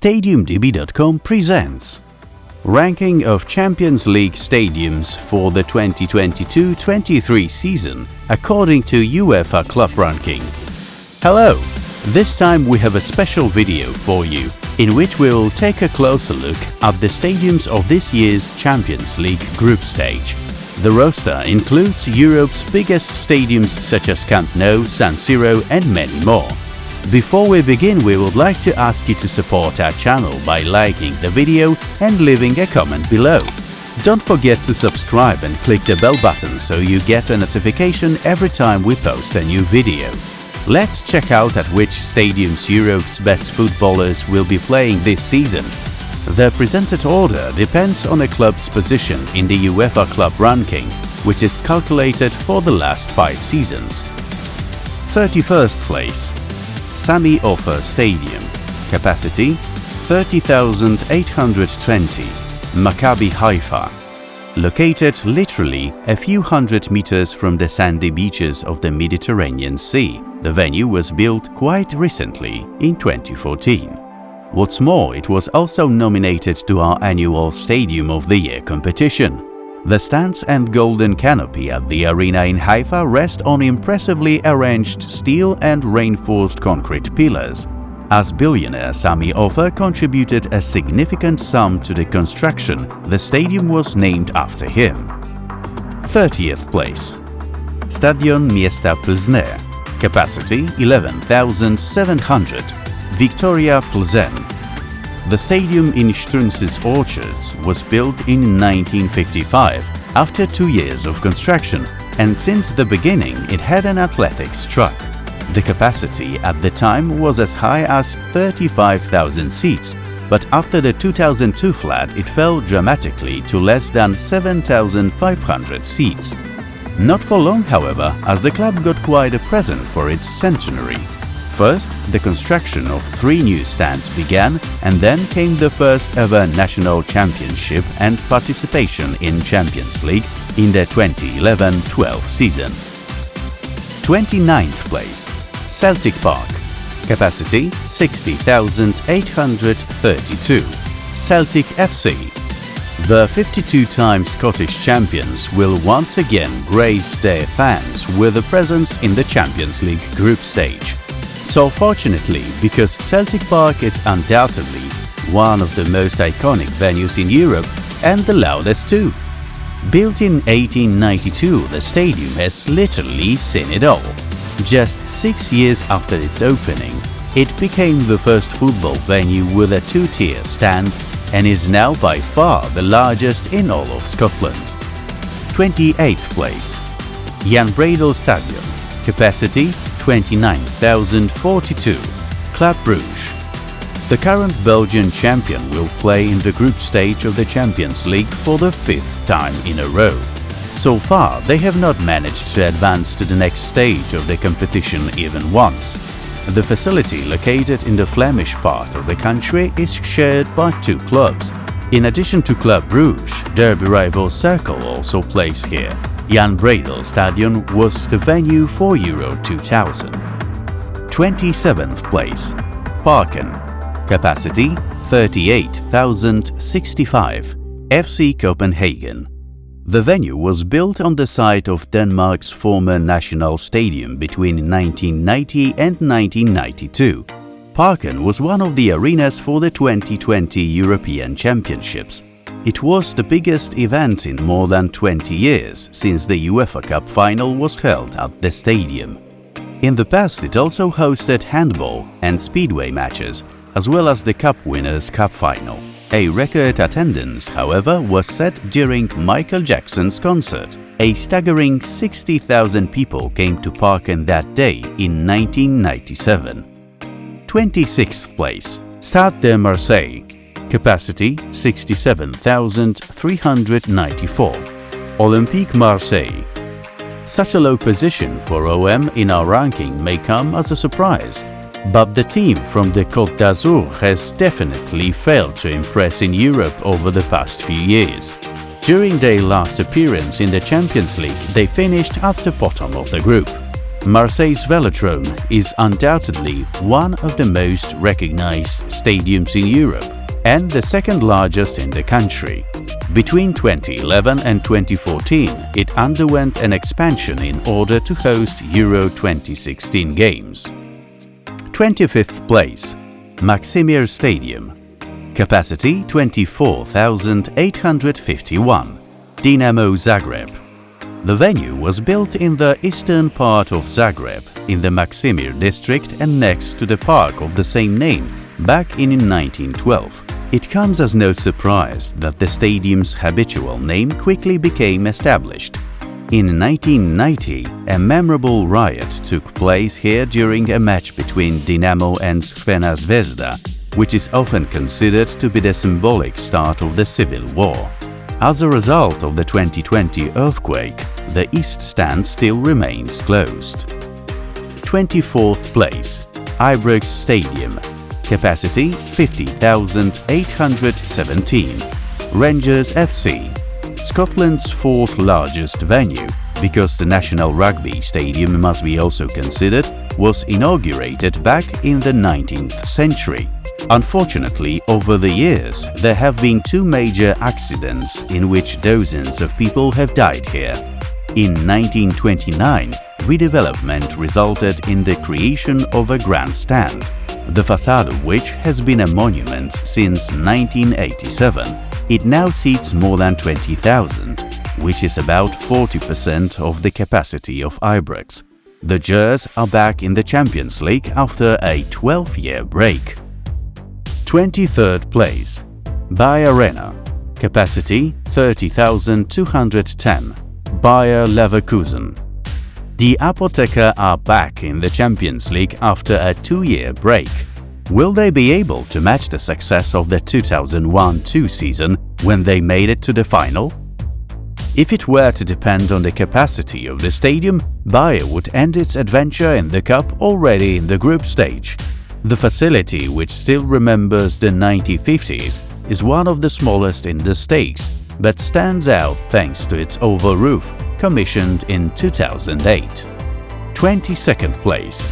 StadiumDB.com presents Ranking of Champions League stadiums for the 2022-23 season according to UEFA Club Ranking. Hello! This time we have a special video for you, in which we will take a closer look at the stadiums of this year's Champions League group stage. The roster includes Europe's biggest stadiums such as Camp Nou, San Siro and many more. Before we begin, we would like to ask you to support our channel by liking the video and leaving a comment below. Don't forget to subscribe and click the bell button so you get a notification every time we post a new video. Let's check out at which stadiums Europe's best footballers will be playing this season. The presented order depends on a club's position in the UEFA Club Ranking, which is calculated for the last 5 seasons. 31st place. Sami Ofer Stadium. Capacity 30,820. Maccabi Haifa. Located literally a few hundred meters from the sandy beaches of the Mediterranean Sea, the venue was built quite recently in 2014. What's more, it was also nominated to our annual Stadium of the Year competition. The stands and golden canopy at the arena in Haifa rest on impressively arranged steel and reinforced concrete pillars. As billionaire Sami Ofer contributed a significant sum to the construction, the stadium was named after him. 30th place. Stadion Miasta Plzne. Capacity 11,700. Victoria Plzen. The stadium in Strunz's Orchards was built in 1955 after 2 years of construction, and since the beginning it had an athletics track. The capacity at the time was as high as 35,000 seats, but after the 2002 flood it fell dramatically to less than 7,500 seats. Not for long, however, as the club got quite a present for its centenary. First, the construction of 3 new stands began, and then came the first ever national championship and participation in Champions League in the 2011-12 season. 29th place. Celtic Park. Capacity 60,832. Celtic FC. The 52-time Scottish champions will once again grace their fans with a presence in the Champions League group stage. So fortunately, because Celtic Park is undoubtedly one of the most iconic venues in Europe and the loudest too. Built in 1892, the stadium has literally seen it all. Just 6 years after its opening, it became the first football venue with a 2-tier stand and is now by far the largest in all of Scotland. 28th place. Jan Breydel Stadion. Capacity 29,042. Club Brugge. The current Belgian champion will play in the group stage of the Champions League for the 5th time in a row. So far, they have not managed to advance to the next stage of the competition even once. The facility, located in the Flemish part of the country, is shared by 2 clubs. In addition to Club Brugge, derby rival Cercle also plays here. Jan Breydel Stadion was the venue for Euro 2000. 27th place. Parken. Capacity 38,065. FC Copenhagen. The venue was built on the site of Denmark's former national stadium between 1990 and 1992. Parken was one of the arenas for the 2020 European Championships. It was the biggest event in more than 20 years since the UEFA Cup final was held at the stadium. In the past, it also hosted handball and speedway matches, as well as the Cup Winners' Cup final. A record attendance, however, was set during Michael Jackson's concert. A staggering 60,000 people came to Parken that day in 1997. 26th place. Stade de Marseille. Capacity 67,394. Olympique Marseille. Such a low position for OM in our ranking may come as a surprise, but the team from the Côte d'Azur has definitely failed to impress in Europe over the past few years. During their last appearance in the Champions League, they finished at the bottom of the group. Marseille's Velodrome is undoubtedly one of the most recognized stadiums in Europe and the second largest in the country. Between 2011 and 2014, it underwent an expansion in order to host Euro 2016 games. 25th place, Maksimir Stadium. Capacity 24,851. Dinamo Zagreb. The venue was built in the eastern part of Zagreb, in the Maksimir district and next to the park of the same name, back in 1912. It comes as no surprise that the stadium's habitual name quickly became established. In 1990, a memorable riot took place here during a match between Dinamo and Crvena Zvezda, which is often considered to be the symbolic start of the civil war. As a result of the 2020 earthquake, the east stand still remains closed. 24th place, Ibrox Stadium. Capacity 50,817. Rangers FC. Scotland's fourth largest venue, because the National Rugby Stadium must be also considered, was inaugurated back in the 19th century. Unfortunately, over the years, there have been two major accidents in which dozens of people have died here. In 1929, redevelopment resulted in the creation of a grandstand, the facade of which has been a monument since 1987. It now seats more than 20,000, which is about 40% of the capacity of Ibrox. The Gers are back in the Champions League after a 12-year break. 23rd place, Bayer Arena. Capacity 30,210. Bayer Leverkusen. The Apotheker are back in the Champions League after a 2-year break. Will they be able to match the success of the 2001-2 season when they made it to the final? If it were to depend on the capacity of the stadium, Bayer would end its adventure in the cup already in the group stage. The facility, which still remembers the 1950s, is one of the smallest in the stakes, but stands out thanks to its oval roof, commissioned in 2008. 22nd place,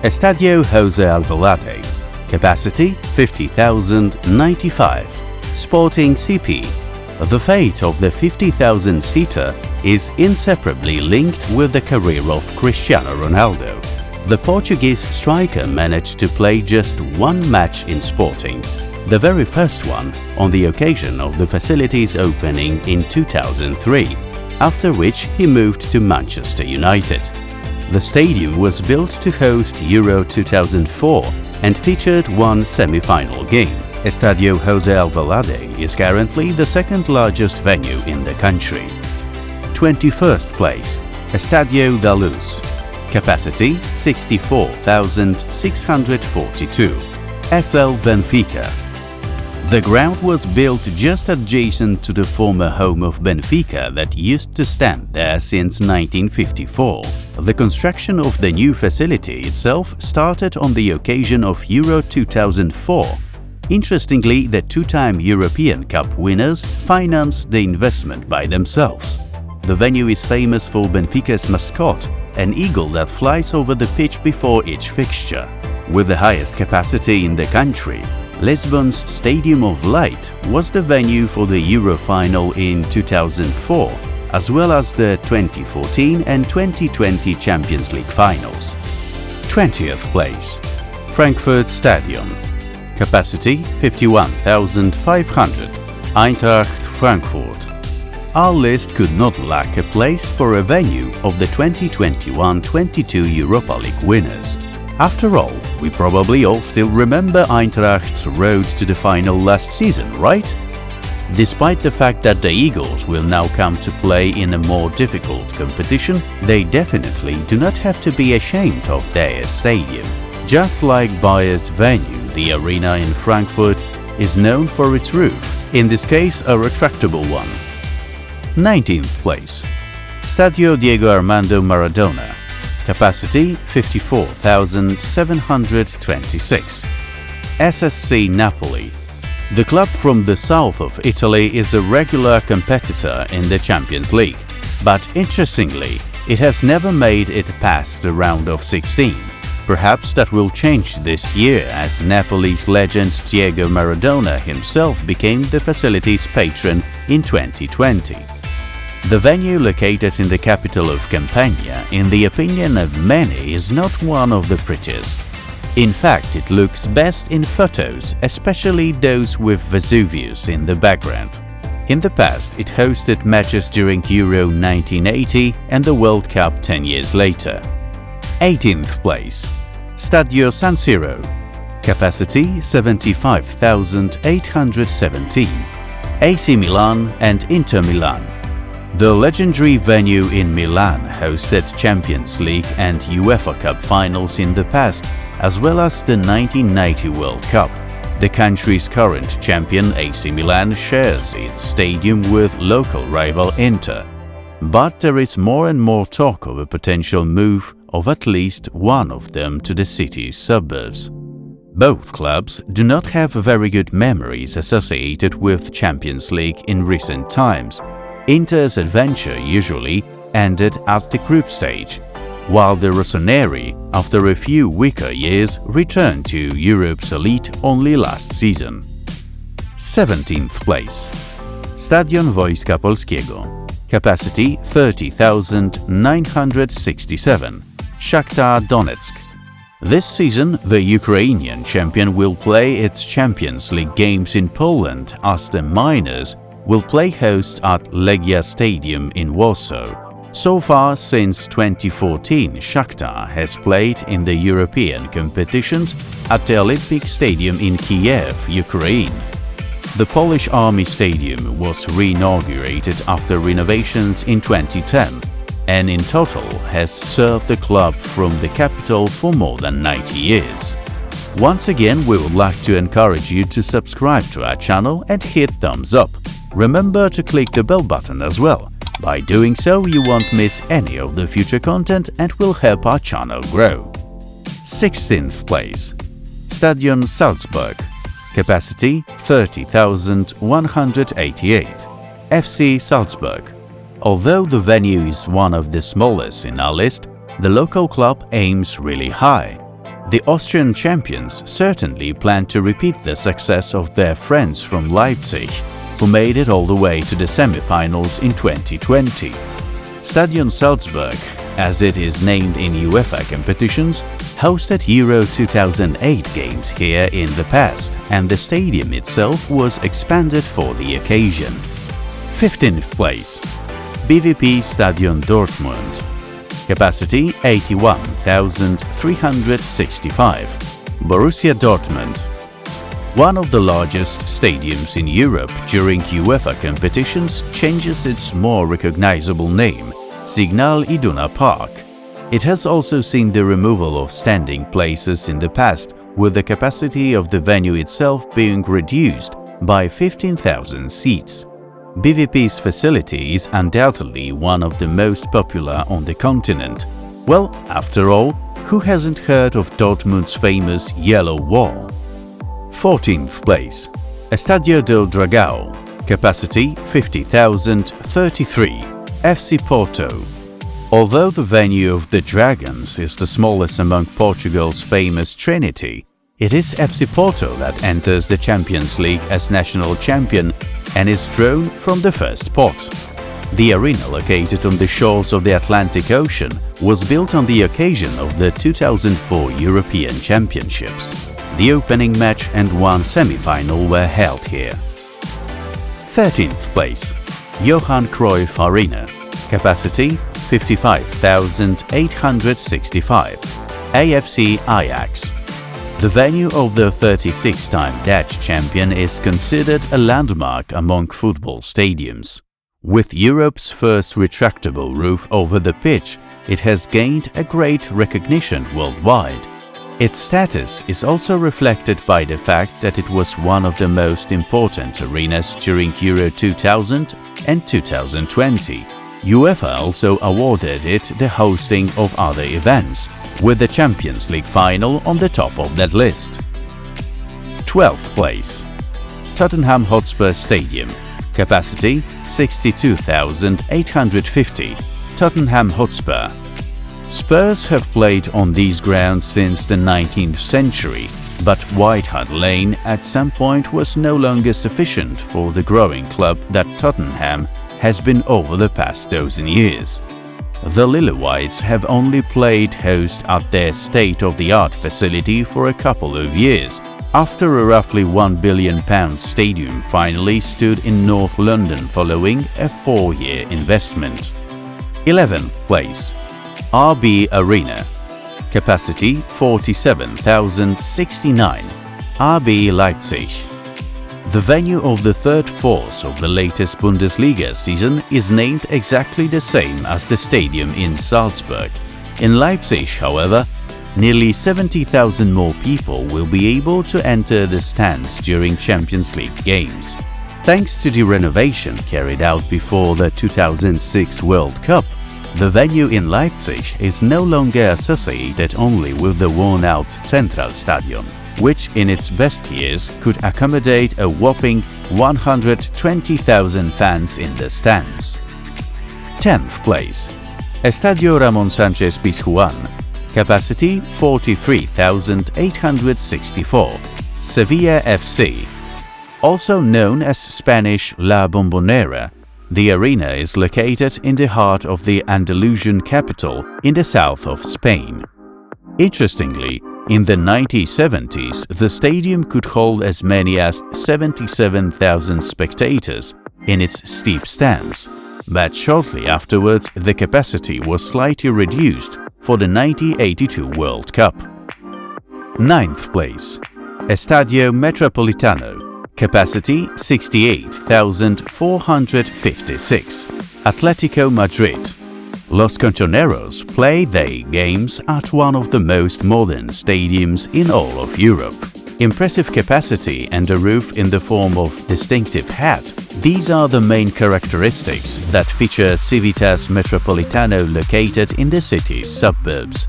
Estadio José Alvalade. Capacity 50,095. Sporting CP. The fate of the 50,000-seater is inseparably linked with the career of Cristiano Ronaldo. The Portuguese striker managed to play just one match in Sporting, the very first one on the occasion of the facility's opening in 2003, after which he moved to Manchester United. The stadium was built to host Euro 2004 and featured one semi-final game. Estadio José Alvalade is currently the second largest venue in the country. 21st place, Estadio da Luz. Capacity 64,642. SL Benfica. The ground was built just adjacent to the former home of Benfica that used to stand there since 1954. The construction of the new facility itself started on the occasion of Euro 2004. Interestingly, the two-time European Cup winners financed the investment by themselves. The venue is famous for Benfica's mascot, an eagle that flies over the pitch before each fixture. With the highest capacity in the country, Lisbon's Stadium of Light was the venue for the Euro final in 2004, as well as the 2014 and 2020 Champions League finals. 20th place, Frankfurt Stadion. Capacity 51,500. Eintracht Frankfurt. Our list could not lack a place for a venue of the 2021-22 Europa League winners. After all, we probably all still remember Eintracht's road to the final last season, right? Despite the fact that the Eagles will now come to play in a more difficult competition, they definitely do not have to be ashamed of their stadium. Just like Bayer's venue, the arena in Frankfurt is known for its roof, in this case a retractable one. 19th place, Stadio Diego Armando Maradona. Capacity 54,726. SSC Napoli. The club from the south of Italy is a regular competitor in the Champions League, but interestingly, It has never made it past the round of 16. Perhaps that will change this year as Napoli's legend Diego Maradona himself became the facility's patron in 2020. The venue, located in the capital of Campania, in the opinion of many, is not one of the prettiest. In fact, it looks best in photos, especially those with Vesuvius in the background. In the past, it hosted matches during Euro 1980 and the World Cup 10 years later. 18th place. Stadio San Siro. Capacity 75,817. AC Milan and Inter Milan. The legendary venue in Milan hosted Champions League and UEFA Cup finals in the past, as well as the 1990 World Cup. The country's current champion AC Milan shares its stadium with local rival Inter. But there is more and more talk of a potential move of at least one of them to the city's suburbs. Both clubs do not have very good memories associated with Champions League in recent times. Inter's adventure usually ended at the group stage, while the Rossoneri, after a few weaker years, returned to Europe's elite only last season. 17th place. Stadion Wojska Polskiego. Capacity 30,967. Shakhtar Donetsk. This season, the Ukrainian champion will play its Champions League games in Poland as the Miners will play host at Legia Stadium in Warsaw. So far, since 2014, Shakhtar has played in the European competitions at the Olympic Stadium in Kiev, Ukraine. The Polish Army Stadium was re-inaugurated after renovations in 2010 and in total has served the club from the capital for more than 90 years. Once again, we would like to encourage you to subscribe to our channel and hit thumbs up. Remember to click the bell button as well. By doing so, you won't miss any of the future content and will help our channel grow. 16th place. Stadion Salzburg. Capacity 30,188. FC Salzburg. Although the venue is one of the smallest in our list, the local club aims really high. The Austrian champions certainly plan to repeat the success of their friends from Leipzig, who made it all the way to the semi-finals in 2020. Stadion Salzburg, as it is named in UEFA competitions, hosted Euro 2008 games here in the past, and the stadium itself was expanded for the occasion. 15th place. BVP Stadion Dortmund. Capacity 81,365. Borussia Dortmund. One of the largest stadiums in Europe during UEFA competitions changes its more recognizable name, Signal Iduna Park. It has also seen the removal of standing places in the past, with the capacity of the venue itself being reduced by 15,000 seats. BVP's facility is undoubtedly one of the most popular on the continent. Well, after all, who hasn't heard of Dortmund's famous Yellow Wall? 14th place. Estadio del Dragão. Capacity 50,033. FC Porto. Although the venue of the Dragons is the smallest among Portugal's famous Trinity, it is FC Porto that enters the Champions League as national champion and is drawn from the first pot. The arena, located on the shores of the Atlantic Ocean, was built on the occasion of the 2004 European Championships. The opening match and one semi-final were held here. 13th place. Johan Cruyff Arena. Capacity 55,865. AFC Ajax. The venue of the 36-time Dutch champion is considered a landmark among football stadiums. With Europe's first retractable roof over the pitch, it has gained a great recognition worldwide. Its status is also reflected by the fact that it was one of the most important arenas during Euro 2000 and 2020. UEFA also awarded it the hosting of other events, with the Champions League final on the top of that list. 12th place. Tottenham Hotspur Stadium. Capacity 62,850. Tottenham Hotspur. Spurs have played on these grounds since the 19th century, but White Hart Lane at some point was no longer sufficient for the growing club that Tottenham has been over the past dozen years. The Lily-Whites have only played host at their state-of-the-art facility for a couple of years, after a roughly £1 billion stadium finally stood in North London following a 4-year investment. 11th place. RB Arena. Capacity 47,069. RB Leipzig. The venue of the third phase of the latest Bundesliga season is named exactly the same as the stadium in Salzburg. In Leipzig, however, nearly 70,000 more people will be able to enter the stands during Champions League games. Thanks to the renovation carried out before the 2006 World Cup, the venue in Leipzig is no longer associated only with the worn-out Zentralstadion, which in its best years could accommodate a whopping 120,000 fans in the stands. 10th place. Estadio Ramon Sánchez Pizjuán. Capacity 43,864. Sevilla FC. Also known as Spanish La Bombonera, the arena is located in the heart of the Andalusian capital in the south of Spain. Interestingly, in the 1970s, the stadium could hold as many as 77,000 spectators in its steep stands, but shortly afterwards the capacity was slightly reduced for the 1982 World Cup. 9th place. Estadio Metropolitano. Capacity 68,456. Atletico Madrid. Los Colchoneros play their games at one of the most modern stadiums in all of Europe. Impressive capacity and a roof in the form of distinctive hat, these are the main characteristics that feature Civitas Metropolitano located in the city's suburbs.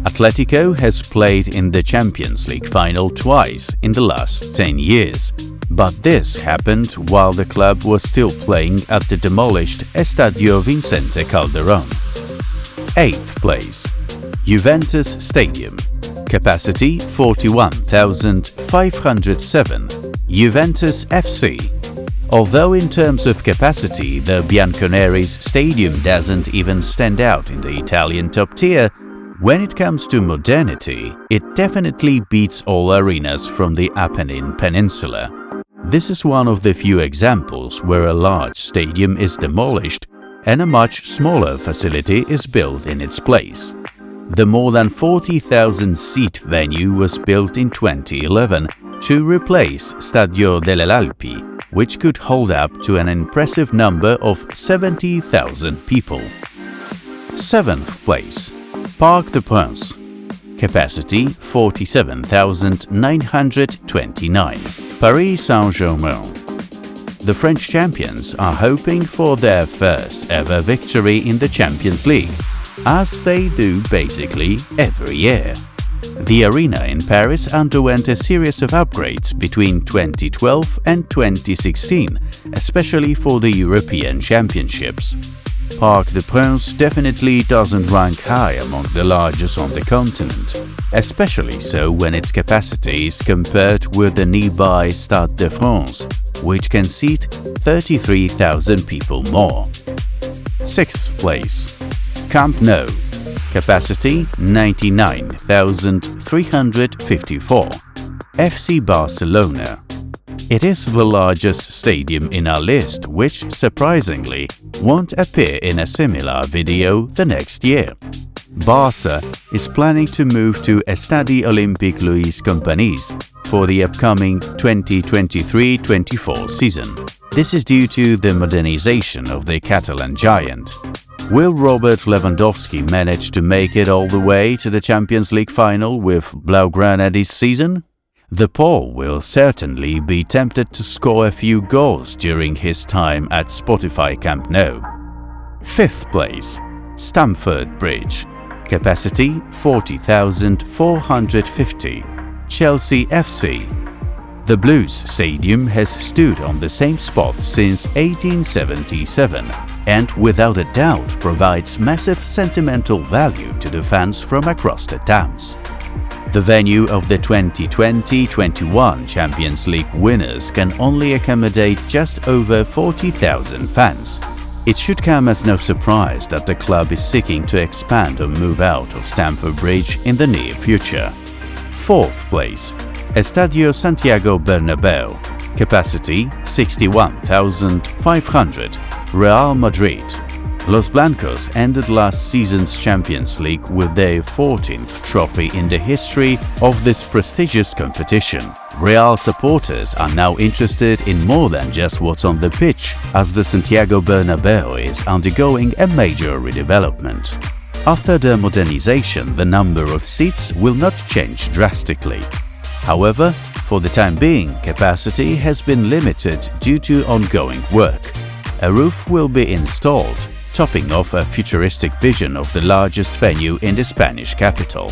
Atletico has played in the Champions League final twice in the last 10 years, but this happened while the club was still playing at the demolished Estadio Vicente Calderón. 8th place. Juventus Stadium. Capacity 41,507. Juventus FC. Although in terms of capacity the Bianconeri's stadium doesn't even stand out in the Italian top tier, when it comes to modernity, it definitely beats all arenas from the Apennine Peninsula. This is one of the few examples where a large stadium is demolished and a much smaller facility is built in its place. The more than 40,000-seat venue was built in 2011 to replace Stadio delle Alpi, which could hold up to an impressive number of 70,000 people. 7th place. Parc des Princes. Capacity 47,929. Paris Saint-Germain. The French champions are hoping for their first ever victory in the Champions League, as they do basically every year. The arena in Paris underwent a series of upgrades between 2012 and 2016, especially for the European Championships. Parc des Princes definitely doesn't rank high among the largest on the continent, especially so when its capacity is compared with the nearby Stade de France, which can seat 33,000 people more. 6th place. Camp Nou. Capacity 99,354. FC Barcelona. It is the largest stadium in our list, which, surprisingly, won't appear in a similar video the next year. Barca is planning to move to Estadi Olímpic Lluís Companys for the upcoming 2023-24 season. This is due to the modernization of the Catalan giant. Will Robert Lewandowski manage to make it all the way to the Champions League final with Blaugrana this season? The Pole will certainly be tempted to score a few goals during his time at Spotify Camp Nou. 5th place. Stamford Bridge. Capacity 40,450. Chelsea FC. The Blues Stadium has stood on the same spot since 1877 and without a doubt provides massive sentimental value to the fans from across the Thames. The venue of the 2020-21 Champions League winners can only accommodate just over 40,000 fans. It should come as no surprise that the club is seeking to expand or move out of Stamford Bridge in the near future. Fourth place. Estadio Santiago Bernabéu, capacity 61,500, Real Madrid. Los Blancos ended last season's Champions League with their 14th trophy in the history of this prestigious competition. Real supporters are now interested in more than just what's on the pitch, as the Santiago Bernabéu is undergoing a major redevelopment. After the modernization, the number of seats will not change drastically. However, for the time being, capacity has been limited due to ongoing work. A roof will be installed, topping off a futuristic vision of the largest venue in the Spanish capital.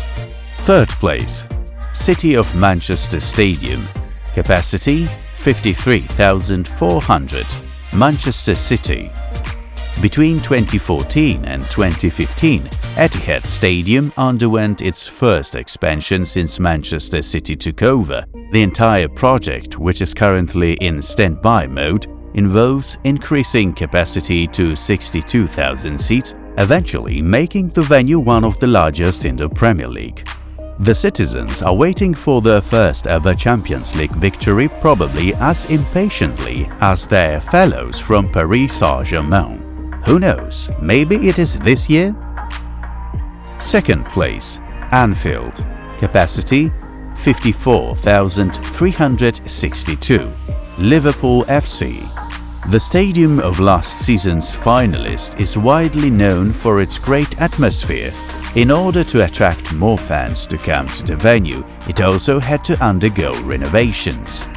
Third place. City of Manchester Stadium. Capacity 53,400. Manchester City. Between 2014 and 2015, Etihad Stadium underwent its first expansion since Manchester City took over. The entire project, which is currently in standby mode, involves increasing capacity to 62,000 seats, eventually making the venue one of the largest in the Premier League. The citizens are waiting for their first ever Champions League victory probably as impatiently as their fellows from Paris Saint-Germain. Who knows, maybe it is this year? Second place, Anfield. Capacity 54,362. Liverpool FC. The stadium of last season's finalist is widely known for its great atmosphere. In order to attract more fans to come to the venue, it also had to undergo renovations.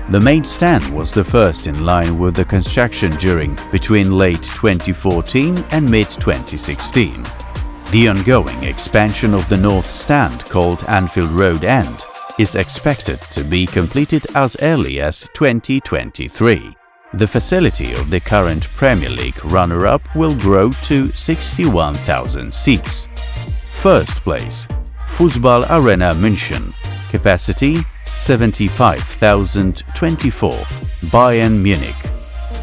The main stand was the first in line with the construction between late 2014 and mid-2016. The ongoing expansion of the north stand, called Anfield Road End, is expected to be completed as early as 2023. The facility of the current Premier League runner-up will grow to 61,000 seats. First place, Fußball Arena München. Capacity 75,024. Bayern Munich.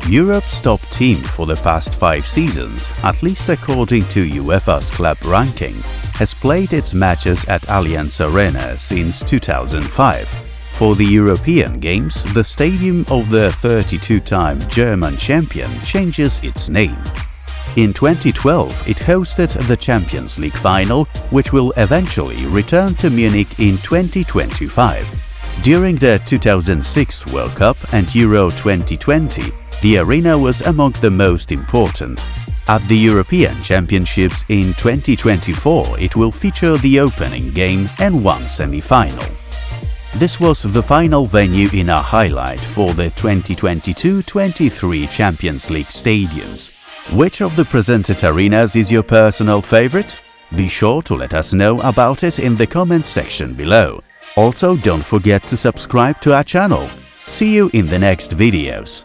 Europe's top team for the past 5 seasons, at least according to UEFA's club ranking, has played its matches at Allianz Arena since 2005. For the European Games, the stadium of the 32-time German champion changes its name. In 2012, it hosted the Champions League final, which will eventually return to Munich in 2025. During the 2006 World Cup and Euro 2020, the arena was among the most important. At the European Championships in 2024, it will feature the opening game and one semi-final. This was the final venue in our highlight for the 2022-23 Champions League stadiums. Which of the presented arenas is your personal favorite? Be sure to let us know about it in the comments section below. Also, don't forget to subscribe to our channel. See you in the next videos.